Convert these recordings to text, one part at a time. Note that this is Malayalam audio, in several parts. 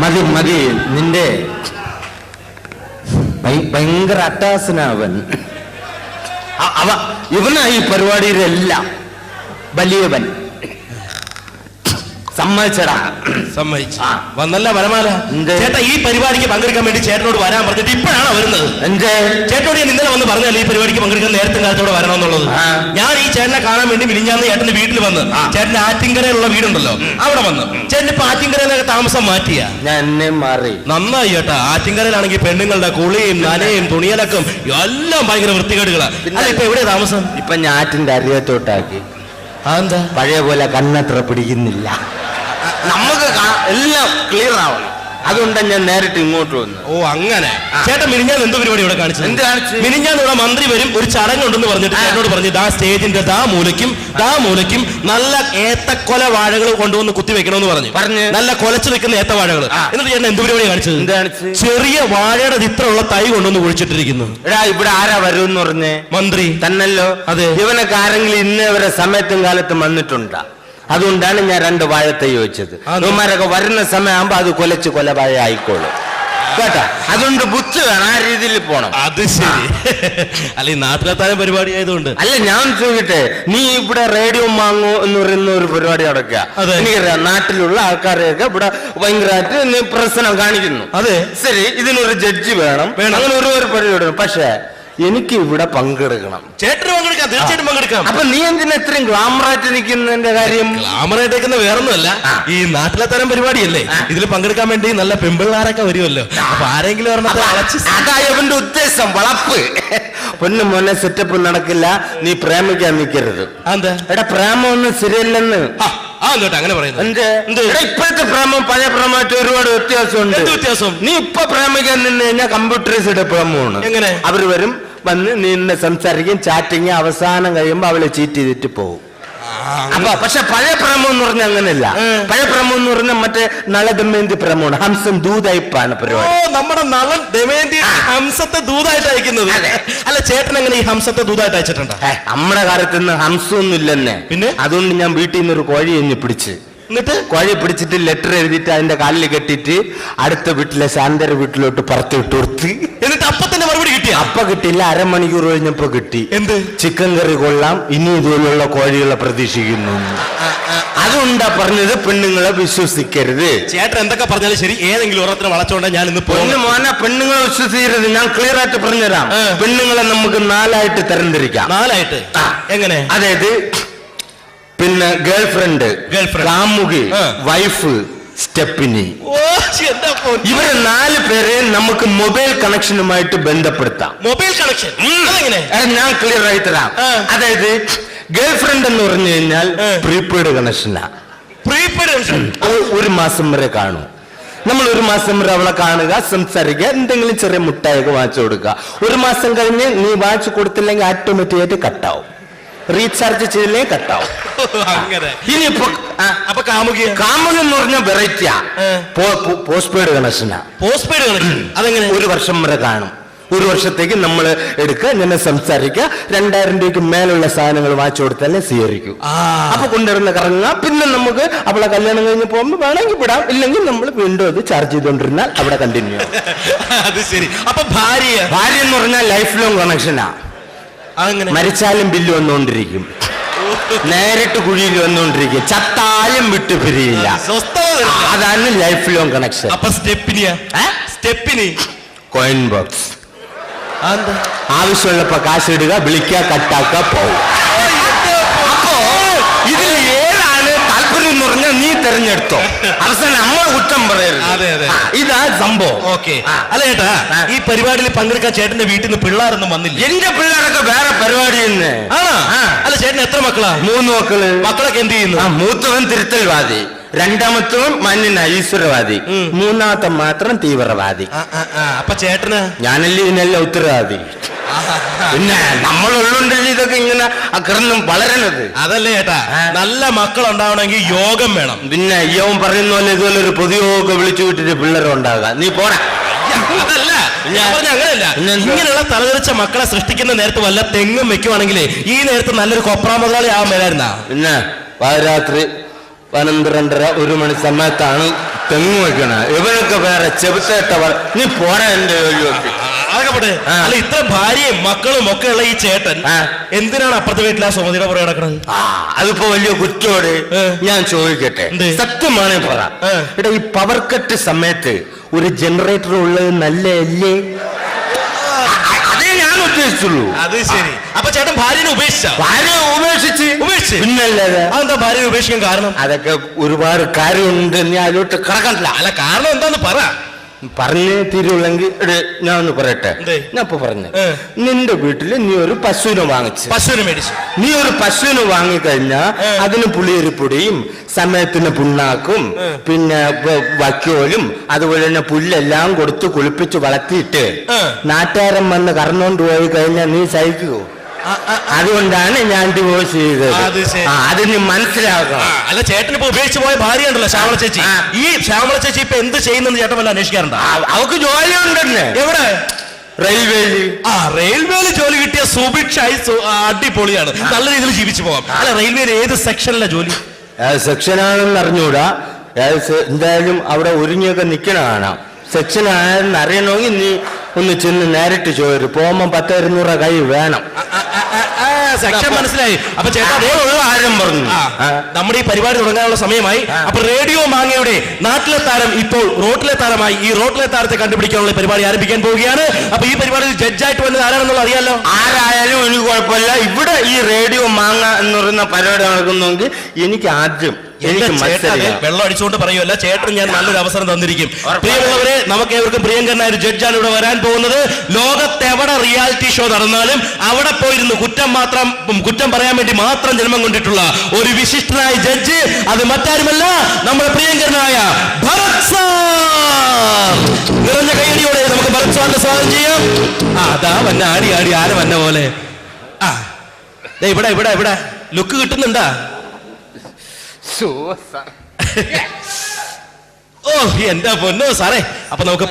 മതി മതി, നിന്റെ ഭയങ്കര അട്ടാസനവൻ. ഇവനാ ഈ പരിപാടിയിലെല്ലാം വലിയവൻ. സമ്മതിച്ചടാ? സമ്മതിച്ചു. വന്നല്ല വരമാല. ചേട്ടാ ഈ പരിപാടിക്ക് പങ്കെടുക്കാൻ വേണ്ടി ചേട്ടനോട് വരാൻ പറഞ്ഞിട്ട് ഇപ്പോഴാണ് വരുന്നത്. ചേട്ടനോട് ഞാൻ ഇന്നലെ വന്ന് പറഞ്ഞാൽ ഈ പരിപാടിക്ക് പങ്കെടുക്കാൻ നേരത്തെ കാലത്തോടെ വരണമെന്നുള്ളത്. ഞാൻ ഈ ചേട്ടനെ കാണാൻ വേണ്ടി മിനിഞ്ഞാന്ന് ചേട്ടന്റെ വീട്ടിൽ വന്ന്, ചേട്ടന്റെ ആറ്റിങ്കരയിലുള്ള വീടുണ്ടല്ലോ അവിടെ വന്ന്. ചേട്ടൻ ഇപ്പൊ ആറ്റിങ്കരയിലൊക്കെ താമസം മാറ്റിയാ? ഞാൻ എന്നെ മാറി. നന്നായി ചേട്ടാ. ആറ്റിങ്കരയിലാണെങ്കിൽ പെണ്ണുങ്ങളുടെ കുളിയും നനയും തുണിയലക്കും എല്ലാം ഭയങ്കര വൃത്തികേടുകളാ. അല്ല ഇപ്പൊ എവിടെയാ താമസം? ഇപ്പൊ ഞാൻ ആറ്റിന്റെ അരിയത്തോട്ടാക്കി. അതെന്താ? പഴയ പോലെ കണ്ണത്ര പിടിക്കുന്നില്ല. നമുക്ക് എല്ലാം ക്ലിയർ ആവണം. അതുകൊണ്ടാണ് ഞാൻ നേരിട്ട് ഇങ്ങോട്ട് വന്നു. ഓ അങ്ങനെ. ചേട്ടൻ മിനിഞ്ഞാന്ന് എന്ത് പരിപാടി ഇവിടെ കാണിച്ചത്? മിനിഞ്ഞാന്ന് ഇവിടെ മന്ത്രി വരും, ഒരു ചടങ്ങുണ്ടെന്ന് പറഞ്ഞിട്ട് ചേട്ടനോട് പറഞ്ഞു ദാ സ്റ്റേജിന്റെ ദാ മൂലയ്ക്കും നല്ല ഏത്തക്കൊല വാഴകൾ കൊണ്ടുവന്ന് കുത്തി വെക്കണമെന്ന് പറഞ്ഞു. നല്ല കൊലച്ചു വെക്കുന്ന ഏത്തവാഴകൾ. എന്നിട്ട് ചേട്ടൻ എന്ത് പരിപാടി കാണിച്ചത്? ചെറിയ വാഴയുടെ ചിത്രമുള്ള തൈ കൊണ്ടുവന്ന് കുഴിച്ചിട്ടിരിക്കുന്നു. ഇവിടെ ആരാ വരുമെന്ന് പറഞ്ഞേ? മന്ത്രി തന്നല്ലോ. അതെ. ഇവനൊക്കെ ആരെങ്കിലും ഇന്നേവരെ സമയത്തും കാലത്തും വന്നിട്ടുണ്ടാ? അതുകൊണ്ടാണ് ഞാൻ 2 വാഴത്തൈ വെച്ചത്. ഇവന്മാരൊക്കെ വരുന്ന സമയമാകുമ്പോ അത് കൊലച്ച് കൊലവാഴ ആയിക്കോളും കേട്ടാ. അതുകൊണ്ട് ബുദ്ധി വേണം, ആ രീതിയിൽ പോണം. അത് ശരി. അല്ല ഈ നാട്ടിലെത്താനും പരിപാടി ആയതുകൊണ്ട്. അല്ല ഞാൻ ചോദിക്കട്ടെ, നീ ഇവിടെ റേഡിയോ മാങ്ങോ എന്ന് പറയുന്ന ഒരു പരിപാടി നടക്കുക. എനിക്കറിയാം, നാട്ടിലുള്ള ആൾക്കാരെയൊക്കെ ഇവിടെ ഭയങ്കരമായിട്ട് നീ പ്രശ്നം കാണിക്കുന്നു. അതെ ശരി, ഇതിനൊരു ജഡ്ജി വേണം, അങ്ങനെ ഒരു പരിപാടി. പക്ഷേ എനിക്ക് ഇവിടെ പങ്കെടുക്കണം. ചേട്ടന് പങ്കെടുക്കാം, തീർച്ചയായിട്ടും പങ്കെടുക്കാം. അപ്പൊ നീ എന്തിനാ ഇത്രയും ഗ്ലാമറായിട്ട് നിൽക്കുന്നതിന്റെ കാര്യം? ഗ്ലാമറായിട്ട് നിൽക്കുന്ന വേറൊന്നുമല്ല, ഈ നാട്ടിലെ തരം പരിപാടിയല്ലേ, ഇതിൽ പങ്കെടുക്കാൻ വേണ്ടി നല്ല പെമ്പിള്ളാരൊക്കെ വരുമല്ലോ. അപ്പൊ ആരെങ്കിലും അതായവന്റെ ഉദ്ദേശം, വളപ്പ്. പൊന്നു മോനെ സെറ്റപ്പ് നടക്കില്ല, നീ പ്രേമിക്കാൻ നിൽക്കരുത്. എടാ പ്രേമൊന്നും ശരിയല്ലെന്ന്. അങ്ങനെ പറയുന്നത് ഇപ്പോഴത്തെ പ്രേമം പഴയ പ്രേമമായിട്ട് ഒരുപാട് വ്യത്യാസമുണ്ട്. നീ ഇപ്പൊ പ്രേമിക്കാൻ നിന്ന് കഴിഞ്ഞാൽ കമ്പ്യൂട്ടറൈസ്ഡ് പ്രേമമാണ്. എങ്ങനെ? അവര് വരും, വന്ന് നിന്നെ സംസാരിക്കും, ചാറ്റിങ്, അവസാനം കഴിയുമ്പോ അവളെ ചീറ്റ് ചെയ്തിട്ട് പോകും. അപ്പൊ പക്ഷെ പഴയ പ്രേമം എന്ന് പറഞ്ഞാൽ അങ്ങനെയല്ല. പഴയ പ്രേമം എന്ന് പറഞ്ഞാൽ മറ്റേ നള ദമയന്തി പ്രേമമാണ്. ഹംസം ദൂതായിപ്പാണ് പരിപാടി. നമ്മുടെ നളൻ ദമയന്തി ഹംസത്തെ ദൂതായിട്ട് അയക്കുന്നത്. അല്ല ചേട്ടൻ എങ്ങനെ ഈ ഹംസത്തെ ദൂതായിട്ട് അയച്ചിട്ടുണ്ടോ? നമ്മുടെ കാലത്ത് നിന്ന് ഹംസമൊന്നും ഇല്ലെന്നെ. പിന്നെ അതുകൊണ്ട് ഞാൻ വീട്ടിൽ നിന്നൊരു കോഴി എഞ്ഞ് പിടിച്ച്, എന്നിട്ട് കോഴി പിടിച്ചിട്ട് ലെറ്റർ എഴുതിയിട്ട് അതിന്റെ കാലിൽ കെട്ടിട്ട് അടുത്ത വീട്ടിലെ ശാന്തര വീട്ടിലോട്ട് പറത്തി വിട്ട് കൊടുത്ത്, എന്നിട്ട് അപ്പൊ തന്നെ മറുപടി കിട്ടി? അപ്പൊ കിട്ടിയില്ല, അരമണിക്കൂർ കഴിഞ്ഞപ്പോ കിട്ടി. എന്ത്? ചിക്കൻ കറി കൊള്ളാം, ഇനി ഇതുപോലുള്ള കോഴികളെ പ്രതീക്ഷിക്കുന്നു. അതുകൊണ്ടാ പറഞ്ഞത് പെണ്ണുങ്ങളെ വിശ്വസിക്കരുത്. ചേട്ടൻ എന്തൊക്കെ പറഞ്ഞാലും ശരി, ഏതെങ്കിലും ഒരെണ്ണത്തിന് വളച്ചോണ്ടാ ഞാൻ ഇന്ന് പോകുന്നു. മോനെ പെണ്ണുങ്ങളെ വിശ്വസിക്കരുത്. ഞാൻ ക്ലിയർ ആയിട്ട് പറഞ്ഞുതരാം. പെണ്ണുങ്ങളെ നമുക്ക് 4 തരംതിരിക്കാം. 4? എങ്ങനെ? അതായത് പിന്നെ ഗേൾഫ്രണ്ട്, കാമുകി, വൈഫ്, സ്റ്റെപ്പിനി. ഇവരെ 4 പേരെ നമുക്ക് മൊബൈൽ കണക്ഷനുമായിട്ട് ബന്ധപ്പെടുത്താം. മൊബൈൽ കണക്ഷൻ ഞാൻ ക്ലിയർ ആയി തരാം. അതായത് ഗേൾഫ്രണ്ട് എന്ന് പറഞ്ഞു കഴിഞ്ഞാൽ പ്രീപെയ്ഡ് കണക്ഷനാ. ഒരു മാസം വരെ കാണും. നമ്മൾ 1 മാസം വരെ അവളെ കാണുക, സംസാരിക്കുക, എന്തെങ്കിലും ചെറിയ മുട്ടായൊക്കെ വാങ്ങിച്ചു കൊടുക്കുക. 1 മാസം കഴിഞ്ഞ് നീ വാങ്ങിച്ചു കൊടുത്തില്ലെങ്കിൽ ഓട്ടോമാറ്റിക്കായിട്ട് കട്ടാവും. റീചാർജ് ചെയ്തില്ലേ കട്ടാവും. ഇനിയിപ്പോ കാമുകി എന്ന് പറഞ്ഞ വെറൈറ്റിയാ, പോസ്റ്റ് പെയ്ഡ് കണക്ഷനാ. പോസ്റ്റ് കണക്ഷൻ അതെങ്ങനെ? 1 വർഷം വരെ കാണും. 1 വർഷത്തേക്ക് നമ്മൾ എടുക്കുക, ഇങ്ങനെ സംസാരിക്കുക, 2000 രൂപയ്ക്ക് മേലുള്ള സാധനങ്ങൾ വാങ്ങിച്ചു കൊടുത്താലേ സ്വീകരിക്കൂ. അപ്പൊ കൊണ്ടുവരുന്ന കറങ്ങുക. പിന്നെ നമുക്ക് അവളെ കല്യാണം കഴിഞ്ഞ് പോകുമ്പോൾ വേണമെങ്കിൽ വിടാം, ഇല്ലെങ്കിൽ നമ്മൾ വീണ്ടും അത് ചാർജ് ചെയ്തോണ്ടിരുന്നാൽ അവിടെ കണ്ടിന്യൂ. അത് ശരി. അപ്പൊ ഭാര്യ എന്ന് പറഞ്ഞാൽ ലൈഫ് ലോങ് കണക്ഷനാ. മരിച്ചാലും ബില്ല് വന്നുകൊണ്ടിരിക്കും, നേരിട്ട് കുഴിയിൽ വന്നുകൊണ്ടിരിക്കും, ചത്താലും വിട്ടു പിരിയില്ല. അതാണ് ലൈഫ് ലോങ് കണക്ഷൻ. അപ്പൊ സ്റ്റെപ്പിനി കോയിൻ ബോക്സ്. ആവശ്യമുള്ളപ്പോ കാശ് ഇടുക, വിളിക്കുക, കട്ടാക്കുക, പോകും. അപ്പോ ഇതിൽ ഏതാണ് താല്പര്യം എന്ന് പറഞ്ഞാൽ നീ തെരഞ്ഞെടുത്തോ. അവസാനം നമ്മൾ കുറ്റം പറയരുത്. ഇതാ സംഭവം. ഓക്കെ. അല്ല ചേട്ടാ, ഈ പരിപാടിയിൽ പങ്കെടുക്കാൻ ചേട്ടന്റെ വീട്ടിൽ നിന്ന് പിള്ളേരൊന്നും വന്നില്ല? എന്റെ പിള്ളേരൊക്കെ വേറെ പരിപാടി തന്നെ. അല്ല ചേട്ടന് എത്ര മക്കളാ? 3 മക്കള്. മക്കളൊക്കെ എന്ത് ചെയ്യുന്നു? മൂത്തവൻ തിരുത്തൽവാദി, 2ാമത്തവൻ മഞ്ഞ ഈശ്വരവാദി, 3ാമത്തെ മാത്രം തീവ്രവാദി. അപ്പൊ ചേട്ടന്? ഞാനല്ലേ ഇതിനെല്ലാം ഉത്തരവാദി. പിന്നെ നമ്മളുള്ളുണ്ടല്ലോ ഇതൊക്കെ ഇങ്ങനെ അക്രമം വളരണത്. അതല്ലേ ചേട്ടാ, നല്ല മക്കൾ ഉണ്ടാവണമെങ്കിൽ യോഗം വേണം. പിന്നെ അയ്യവൻ പറയുന്ന പോലെ ഇതുപോലെ ഒരു പൊതുയോഗം വിളിച്ചു വിട്ടിട്ട് പിള്ളേർ ഉണ്ടാകുക. നീ പോടാ. അതല്ല ഞാൻ പറഞ്ഞ അങ്ങനെയല്ല. ഇങ്ങനെയുള്ള തലതെറിച്ച മക്കളെ സൃഷ്ടിക്കുന്ന നേരത്ത് വല്ല തെങ്ങും വെക്കുവാണെങ്കിൽ ഈ നേരത്ത് നല്ലൊരു കൊപ്രാ മുതലാളി ആവാൻ മേലായിരുന്നാ. പിന്നെ പാതിരാത്രി 12:30 1 മണി സമയത്താണ് തെങ്ങ് വെക്കണ ഇവരൊക്കെ വേറെ ചെറുത്തേട്ടവർ നീ പോരാ എന്റെ ജോലി നോക്കി ആകട്ടെ അല്ല ഇത്ര ഭാര്യയും മക്കളും ഒക്കെ ഉള്ള ഈ ചേട്ടൻ എന്തിനാണ് അപ്പുറത്തെ വീട്ടിൽ ആ സുമതിയുടെ പുറകെ കിടക്കുന്നത്? അതിപ്പോ വലിയ കുറ്റോട് ഞാൻ ചോദിക്കട്ടെ, സത്യമാണേ പറ. എടാ ഈ പവർ കട്ട് സമയത്ത് ഒരു ജനറേറ്റർ ഉള്ളത് നല്ലല്ലേ? അതേ ഞാൻ ഉദ്ദേശിച്ചുള്ളൂ. അത് ശരി. അപ്പൊ ചേട്ടൻ ഭാര്യനെ ഉപേക്ഷിച്ചു പിന്നല്ലാതെ. അതെന്താ ഭാര്യനെ ഉപേക്ഷിക്കാൻ കാരണം? അതൊക്കെ ഒരുപാട് കാര്യമുണ്ട്, നീ അതിലോട്ട് കിടക്കണ്ട. അല്ല കാരണം എന്താന്ന് പറ. പറഞ്ഞേ തീരുള്ളെങ്കിൽ ഞാൻ ഒന്ന് പറയട്ടെ. ഞാൻ ഇപ്പൊ പറഞ്ഞു, നിന്റെ വീട്ടില് നീ ഒരു പശുവിനെ മേടിച്ചു. നീ ഒരു പശുവിനെ വാങ്ങിക്കഴിഞ്ഞാ അതിന് പുളിയരിപ്പൊടിയും സമയത്തിന് പുണ്ണാക്കും പിന്നെ വക്കോലും അതുപോലെ തന്നെ പുല്ലെല്ലാം കൊടുത്ത് കുളിപ്പിച്ച് വളർത്തിയിട്ട് നാട്ടുകാരൻ വന്ന് കറന്നുകൊണ്ട് പോയി കഴിഞ്ഞാൽ നീ സഹിക്കുവോ? അതുകൊണ്ടാണ് ഞാൻ ഡിവോഴ്സ് ചെയ്തത്. അത് നീ മനസ്സിലാക്കണം. അല്ല ചേട്ടൻ ഇപ്പൊ ഉപേക്ഷിച്ച് പോയ ഭാര്യ ഉണ്ടല്ലോ ശ്യാമള ചേച്ചി, ഈ ശ്യാമള ചേച്ചി ഇപ്പൊ എന്ത് ചെയ്യുന്നെന്ന് ചേട്ടൻ വല്ല അന്വേഷിക്കാറുണ്ടോ? അവക്ക് ജോലി ഉണ്ടെന്ന്. എവിടെ? റെയിൽവേയില്. റെയിൽവേയിൽ ജോലി കിട്ടിയ സുഭിക്ഷായി അടിപൊളിയാണ്, നല്ല രീതിയിൽ ജീവിച്ചു പോവാം. അല്ല റെയിൽവേയിൽ ഏത് സെക്ഷനിലെ ജോലി? സെക്ഷനാണെന്ന് അറിഞ്ഞൂടാ, എന്തായാലും അവിടെ ഒരുങ്ങിയൊക്കെ നിക്കണ കാണാം. സെക്ഷൻ ആണെന്ന് അറിയണമെങ്കിൽ നീ ഒന്ന് ചെന്ന് നേരിട്ട് ചോദിച്ചു. പോകുമ്പോ 10-200 കൈ വേണം. സെക്ഷൻ മനസ്സിലായി. അപ്പൊ ചേട്ടാ ആരും പറഞ്ഞു നമ്മുടെ ഈ പരിപാടി തുടങ്ങാനുള്ള സമയമായി. അപ്പൊ റേഡിയോ മാങ്ങയുടെ നാട്ടിലെ താരം ഇപ്പോൾ റോട്ടിലെ താരമായി. ഈ റോട്ടിലെ താരത്തെ കണ്ടുപിടിക്കാനുള്ള പരിപാടി ആരംഭിക്കാൻ പോവുകയാണ്. അപ്പൊ ഈ പരിപാടിയിൽ ജഡ്ജായിട്ട് വന്നത് ആരാണെന്നുള്ള അറിയാലോ? ആരായാലും എനിക്ക് കുഴപ്പമില്ല. ഇവിടെ ഈ റേഡിയോ മാങ്ങ എന്ന് പറയുന്ന പരിപാടി നടക്കുന്നെങ്കിൽ എനിക്ക് ആദ്യം വെള്ളം അടിച്ചുകൊണ്ട് പറയുമല്ല, ചേട്ടൻ ഞാൻ നല്ലൊരു അവസരം തന്നിരിക്കും. പ്രിയമുള്ളവരെ, നമുക്ക് ഏവർക്കും പ്രിയങ്കരനായ ഒരു ജഡ്ജാണ് ഇവിടെ വരാൻ പോകുന്നത്. ലോകത്തെവിടെ റിയാലിറ്റി ഷോ നടന്നാലും അവിടെ പോയിരുന്നു കുറ്റം പറയാൻ വേണ്ടി മാത്രം ജന്മം കൊണ്ടിട്ടുള്ള ഒരു വിശിഷ്ടനായ ജഡ്ജ്, അത് മറ്റാരുമല്ല നമ്മുടെ പ്രിയങ്കരനായ ഭരത് സാർ. നിറഞ്ഞ കൈയടിയോടെ നമുക്ക് ഭരത് സാറിനെ സ്വാഗതം ചെയ്യാം. അതാ വന്ന ആടി ആന വന്ന പോലെ. ഇവിടെ ലുക്ക് കിട്ടുന്നുണ്ടാ? ഓ എന്താ പൊന്നോ സാറേ. അപ്പൊ നമുക്ക്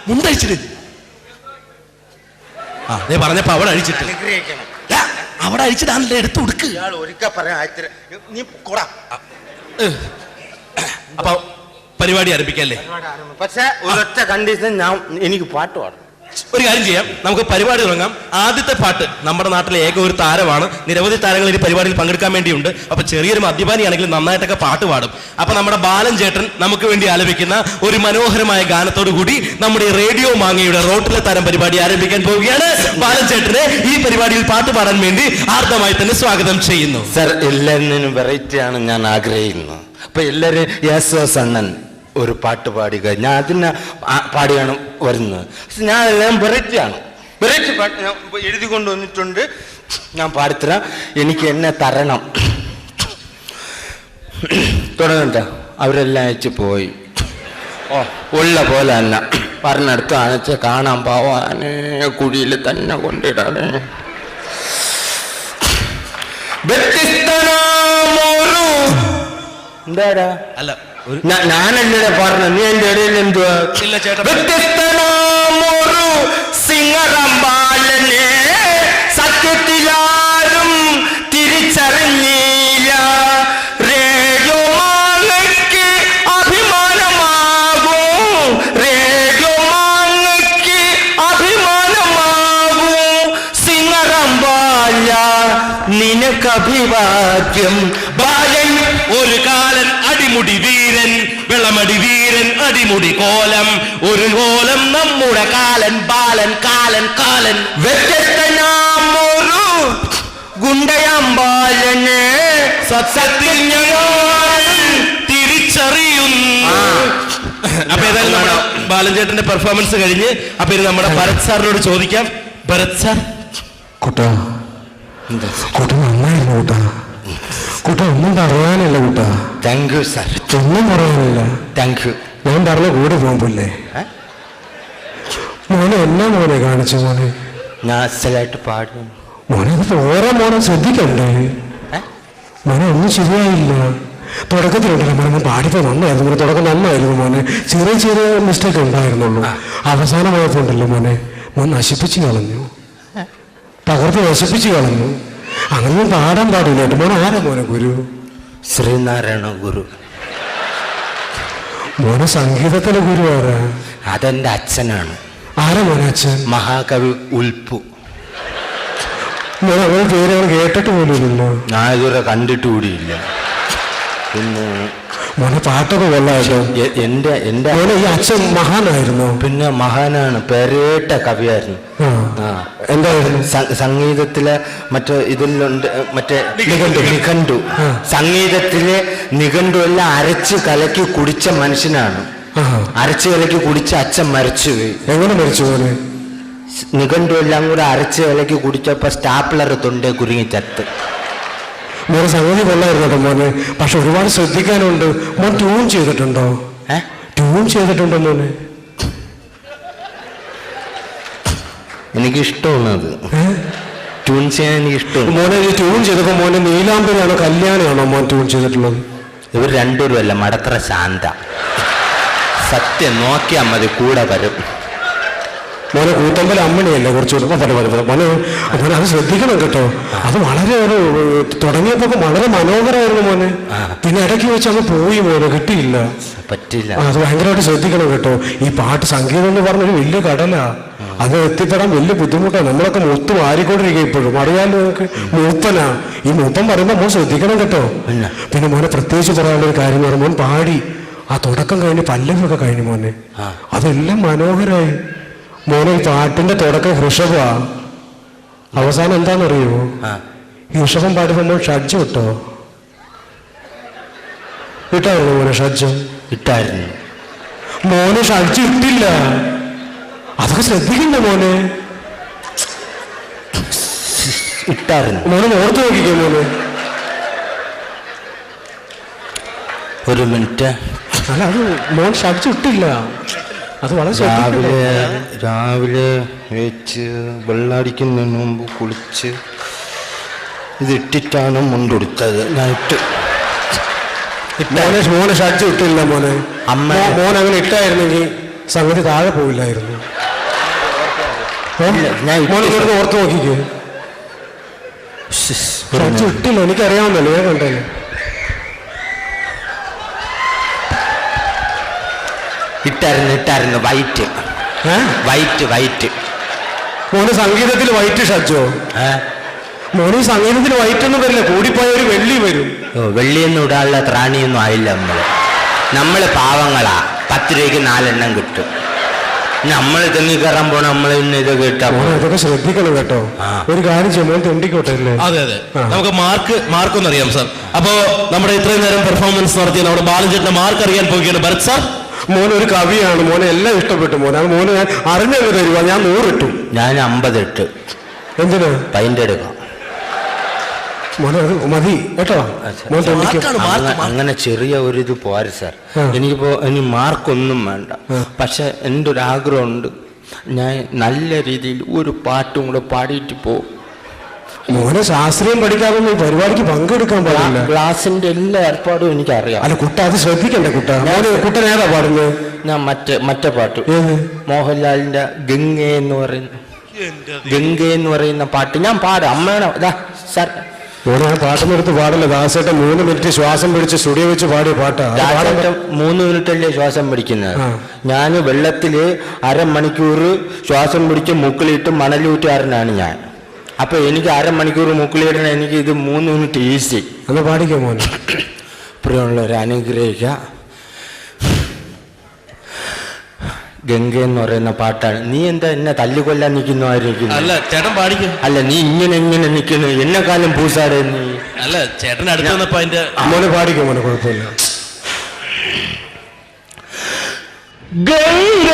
മുണ്ടഴിച്ചിട്ട് പറഞ്ഞപ്പോ അവിടെ അഴിച്ചിട്ട് അവിടെ അഴിച്ചിട്ടാണല്ലേ എടുത്ത് കൊടുക്ക്. അപ്പൊ പരിപാടി ആരംഭിക്കല്ലേ? പക്ഷെ ഒരൊറ്റ കണ്ടീഷൻ, എനിക്ക് പാട്ട് പാടും. ഒരു കാര്യം ചെയ്യാം, നമുക്ക് പരിപാടി തുടങ്ങാം. ആദ്യത്തെ പാട്ട് നമ്മുടെ നാട്ടിലെ ഏക ഒരു താരമാണ്. നിരവധി താരങ്ങൾ ഈ പരിപാടിയിൽ പങ്കെടുക്കാൻ വേണ്ടിയുണ്ട്. അപ്പൊ ചെറിയൊരു മദ്യപാനിയാണെങ്കിൽ നന്നായിട്ടൊക്കെ പാട്ട് പാടും. അപ്പൊ നമ്മുടെ ബാലൻ ചേട്ടൻ നമുക്ക് വേണ്ടി ആലപിക്കുന്ന ഒരു മനോഹരമായ ഗാനത്തോടു കൂടി നമ്മുടെ റേഡിയോ മാങ്ങയുടെ റോട്ടിലെ താരം പരിപാടി ആരംഭിക്കാൻ പോവുകയാണ്. ബാലൻ ചേട്ടനെ ഈ പരിപാടിയിൽ പാട്ട് പാടാൻ വേണ്ടി ആർദ്രമായി തന്നെ സ്വാഗതം ചെയ്യുന്നു. സർ, എല്ലാവരും വെറൈറ്റി ആണ് ഞാൻ ആഗ്രഹിക്കുന്നത്. അപ്പൊ എല്ലാരും യേശുദാസ് അണ്ണൻ ഒരു പാട്ട് പാടി കഴിഞ്ഞാൽ അതിന് പാടിയാണ് വരുന്നത്. ഞാൻ എല്ലാം വെറൈറ്റി പാട്ട് ഞാൻ എഴുതി കൊണ്ടുവന്നിട്ടുണ്ട്. ഞാൻ പാടിത്തരാം. എനിക്ക് എന്നെ തരണം. തുടങ്ങണ്ട. അവരെല്ലാം അയച്ചു പോയി. ഉള്ള പോലെ തന്നെ പറഞ്ഞെടുത്ത് അണച്ച് കാണാൻ പോവാനേ കുഴിയിൽ തന്നെ കൊണ്ടിടാനേ. എന്താടാ? അല്ല ഞാനല്ലേ പറഞ്ഞ, നീ എന്റെ ഇടയിൽ എന്തുവാ? വ്യത്യസ്തനാമൊരു സിംഗറമ്പാലനെ സത്യത്തിലാരും തിരിച്ചറിഞ്ഞില്ല. Radio മാങ്ങയ്ക്ക് അഭിമാനമാകും, radio മാങ്ങയ്ക്ക് അഭിമാനമാകും. സിംഗറമ്പാല നിനക്ക് അഭിവാദ്യം. ബാലൻ ഒരു കാലൻ അടിമുടി വീരൻ, വെള്ളമടി വീരൻ അടിമുടി കോലം, ഒരു കോലം നമ്മുടെ കാലൻ ബാലൻ കാലൻ കാലൻ. വ്യത്യസ്തനാമൊരു ഗുണ്ടയാമ്പാലനെ സത്യത്തിൽ ഞാൻ തിരിച്ചറിയുന്നു. അപ്പൊ ഏതായാലും നമ്മുടെ ബാലൻ ചേട്ടന്റെ പെർഫോമൻസ് കഴിഞ്ഞ് അപ്പൊ ഇത് നമ്മുടെ ഭരത് സാറിനോട് ചോദിക്കാം. ഭരത് സാർ, കുട്ടാ നന്നായിരുന്നു കൂട്ടാ. കുട്ടാ ഒന്നും പറയാനില്ല കൂട്ടാ. Thank you sir. ഒന്നും പറയാനില്ല. Thank you. ഞാൻ പറഞ്ഞ കൂടെ പോകുമ്പില്ലേ മോനെ എന്നാ മോനെ കാണിച്ചു? മോനെ ഞാൻ അസലായിട്ട് പാടും. മോനെ ഇത് ഓരോ മോനെ ശ്രദ്ധിക്കണ്ടേ? മോനെ ഒന്നും ശരിയായില്ല. തുടക്കത്തിലുണ്ടല്ലോ മോനെ പാടിപ്പോ നന്നായിരുന്നു. മോനെ തുടക്കം നന്നായിരുന്നു മോനെ. ചെറിയ ചെറിയ മിസ്റ്റേക്ക് ഉണ്ടായിരുന്നുള്ളൂ. അവസാനമായപ്പോ ഉണ്ടല്ലോ മോനെ മോൻ നശിപ്പിച്ചു കളഞ്ഞു, പകർത്ത് നശിപ്പിച്ചു കളഞ്ഞു. അങ്ങനെ പാടാൻ പാടില്ല. മോനെ ആരാ മോനെ ഗുരു? ശ്രീനാരായണ ഗുരു. മോനെ സംഗീതത്തിലെ ഗുരു ആരാ? അതെന്റെ അച്ഛനാണ്. ആരാ മോനെ അച്ഛൻ? മഹാകവി ഉൽപ്പു. മോനെ അവരുടെ പേര് അവൾ കേട്ടിട്ട് പോലുമില്ലല്ലോ. ഞാൻ ഇതുവരെ കണ്ടിട്ട് കൂടിയില്ല. പിന്നെ മോനെ പാട്ടൊക്കെ കൊള്ളാമല്ലോ. എന്റെ മോനെ ഈ അച്ഛൻ മഹാനായിരുന്നു. പിന്നെ മഹാനാണ്, പേരേട്ട കവിയായിരുന്നു. എന്തായിരുന്നു? സംഗീതത്തിലെ മറ്റേ ഇതിലുണ്ട്, മറ്റേ നിഘണ്ടു. സംഗീതത്തിലെ നിഘണ്ടു എല്ലാം അരച്ച് കലക്കി കുടിച്ച മനുഷ്യനാണ്. അരച്ച് കലക്കി കുടിച്ച അച്ഛൻ മരിച്ചുപോയി. എങ്ങനെ മരിച്ചു മോനെ? നിഘണ്ടു എല്ലാം കൂടെ അരച്ച് കലക്കി കുടിച്ചപ്പോ സ്റ്റാപ്ലർ തൊണ്ടേ കുരുങ്ങി ചത്ത്. മോനെ സംഗതി കൊള്ളായിരുന്നു കേട്ടോ മോനെ. പക്ഷെ ഒരുപാട് ശ്രദ്ധിക്കാനുണ്ട്. മോൻ ട്യൂൺ ചെയ്തിട്ടുണ്ടോ? ട്യൂൺ ചെയ്തിട്ടുണ്ടോ മോനെ? എനിക്കിഷ്ടമാണ് അത്. ട്യൂൺ ചെയ്യാൻ എനിക്ക് ഇഷ്ടമാണ്. മോനെ ഈ ട്യൂൺ ചെയ്തപ്പോ മോനെ നീലാംബരിയാണോ കല്യാണിയാണോ മോൻ ട്യൂൺ ചെയ്തിട്ടുള്ളത്? ഇവർ രണ്ടുപേരും അല്ല, മടത്ര ശാന്ത. സത്യം നോക്കിയാ മതി, കൂടെ വരും. മോനെ കൂത്തമ്പല അമ്മണിയല്ലേ കുറച്ചുകൂടെ മോനെ മോനെ അത് ശ്രദ്ധിക്കണം കേട്ടോ. അത് വളരെ ഒരു തുടങ്ങിയപ്പോ വളരെ മനോഹരമായിരുന്നു മോനെ. പിന്നെ ഇടയ്ക്ക് വെച്ച് അങ്ങ് പോയി മോനെ, കിട്ടിയില്ല, പറ്റില്ല. അത് ഭയങ്കരമായിട്ട് ശ്രദ്ധിക്കണം കേട്ടോ. ഈ പാട്ട് സംഗീതം എന്ന് പറഞ്ഞൊരു വലിയ കടലാ. അത് എത്തിപ്പെടാൻ വലിയ ബുദ്ധിമുട്ടാണ്. നമ്മളൊക്കെ മൂത്ത് മാറിക്കൊണ്ടിരിക്കുക ഇപ്പോഴും. അറിയാലോ നിങ്ങൾക്ക്, മൂപ്പനാ. ഈ മൂപ്പൻ പറയുമ്പോ മോൻ ശ്രദ്ധിക്കണം കേട്ടോ. പിന്നെ മോനെ പ്രത്യേകിച്ച് പറയാനുള്ള ഒരു കാര്യം എന്ന് മോൻ പാടി ആ തുടക്കം കഴിഞ്ഞ് പല്ലവിയൊക്കെ കഴിഞ്ഞു മോനെ, അതെല്ലാം മനോഹരമായി. മോനെ ഈ പാട്ടിന്റെ തുടക്കം ഋഷഭമാ, അവസാനം എന്താണെന്നറിയോ? ഈ ഋഷഭം പാടിയപ്പോ മോൻ ഷഡ്ജ് ഇട്ടോ? ഇട്ടായിരുന്നു മോനെ ഷഡ്ജ്? ഇട്ടായിരുന്നു മോനെ, ഷഡ്ജ് ഇട്ടില്ല. അതൊക്കെ ശ്രദ്ധിക്കണ്ടേ മോനെ? ഇട്ടായിരുന്നു മോനെ ഓർത്ത് നോക്കിക്കോ മോനെ. ഒരു മിനിറ്റ്. അല്ല, അത് മോൻ ഷഡ്ജ് ഇട്ടില്ല. അത് വളരെ രാവിലെ വെച്ച് വെള്ളടിക്കുന്നതിന് മുമ്പ് കുളിച്ച് ഇത് ഇട്ടിട്ടാണ് മുണ്ടെടുത്തത്. ഞാൻ മോനെ ഷഡ്ജ് ഇട്ടില്ല മോനെ. മോൻ അങ്ങനെ ഇട്ടായിരുന്നെങ്കിൽ സംഗതി താഴെ പോയില്ലായിരുന്നു. മോനെ ഓർത്ത് നോക്കിക്കേ. ഷഡ്ജ് ഇട്ടില്ല, എനിക്കറിയാവുന്നല്ലോ, ഞാൻ കണ്ടല്ലോ. ഇട്ടായിരുന്നു വൈറ്റ്. മോന് സംഗീതത്തിൽ വൈറ്റ് ഷഡ്ജോ? മോന് സംഗീതത്തിൽ വൈറ്റ് ഒന്നും വരില്ല, കൂടിപ്പോയ ഒരു വെള്ളി വരും. വെള്ളിയൊന്നും ഇടാനുള്ള ത്രാണിയൊന്നും ആയില്ല. നമ്മള് പാവങ്ങളാ. 10 രൂപയ്ക്ക് 4 എണ്ണം കിട്ടും. നമ്മൾ തെങ്ങി കയറാൻ പോണ നമ്മൾ ഇന്ന് ഇത് കേട്ടാ. അതൊക്കെ ശ്രദ്ധിക്കണം കേട്ടോ. ഒരു കാര്യം ചെയ്യുമ്പോൾ തെണ്ടിക്കോട്ടെ അല്ലേ? അതെ അതെ, നമുക്ക് മാർക്കൊന്നും അറിയാം സാർ. അപ്പോ നമ്മുടെ ഇത്രയും നേരം പെർഫോമൻസ് നടത്തിയ നമ്മുടെ ബാലൻചേട്ടന്റെ മാർക്ക് അറിയാൻ പോവുകയാണ്. ഭരത് സാർ, മോനെ ഒരു കവിയാണ്, മോനെ എല്ലാം ഇഷ്ടപ്പെട്ടു മോനെ. അത് മോനെ ഞാൻ അറിഞ്ഞത് തരുക. ഞാൻ 100 ഇട്ടു. ഞാൻ 50 ഇട്ട്. എന്തിനാ? പൈൻ്റെ എടുക്കാം മോനെ, അത് മതി കേട്ടോ. അങ്ങനെ ചെറിയ ഒരു ഇത് പോരെ സാർ. എനിക്കിപ്പോ ഇനി മാർക്കൊന്നും വേണ്ട. പക്ഷെ എൻ്റെ ഒരു ആഗ്രഹമുണ്ട്, ഞാൻ നല്ല രീതിയിൽ ഒരു പാട്ടും കൂടെ പാടിയിട്ട് പോകും. മോനെ ശാസ്ത്രീയം പഠിക്കാതെ പരിപാടിക്ക് പങ്കെടുക്കാൻ പാടില്ല. ക്ലാസിന്റെ എല്ലാ ഏർപ്പാടും എനിക്കറിയാം. അല്ല കുട്ട, അത് ശ്രദ്ധിക്കണ്ടേ കുട്ട. മോനെ കുട്ടൻ ഏതാ പാടുന്നത്? ഞാൻ മറ്റേ പാട്ട്, മോഹൻലാലിന്റെ ഗംഗ എന്ന് പറയുന്ന പാട്ട് ഞാൻ പാടും. അമ്മയുടെ സാർ മോനെ ആ പാട്ടിനെടുത്ത് പാടില്ല. ദാസേട്ടൻ 3 മിനിറ്റ് ശ്വാസം പിടിച്ച് സ്റ്റുഡിയോ വെച്ച് പാടിയ പാട്ടാ. 3 മിനിറ്റല്ലേ ശ്വാസം പിടിക്കുന്നത്? ഞാൻ വെള്ളത്തില് 1/2 മണിക്കൂർ ശ്വാസം പിടിച്ച് മുക്കിലിട്ട് മണലൂറ്റുകാരനാണ് ഞാൻ. അപ്പൊ എനിക്ക് 1/2 മണിക്കൂർ മുക്കിലിടണം. എനിക്ക് ഇത് 3 മിനിറ്റ് ഈസി. ഒന്ന് പാടിക്കോ മോനെ. പ്രിയമുള്ളവരെ അനുഗ്രഹിക്കുക. ഗംഗ എന്ന് പറയുന്ന പാട്ടാണ്. നീ എന്താ എന്നെ തല്ലിക്കൊല്ലാൻ നിൽക്കുന്നു? അല്ല ചേട്ടൻ പാടിക്കും. അല്ല, നീ ഇങ്ങനെ നിൽക്കുന്നു. എന്നെക്കാലം പൂസാടെ നീ. അല്ല ചേട്ടൻ അടുത്ത് വന്നപ്പോ അതിന്റെ മോനെ പാടിക്കോ മോനെ, കുഴപ്പമില്ല. ഗംഗ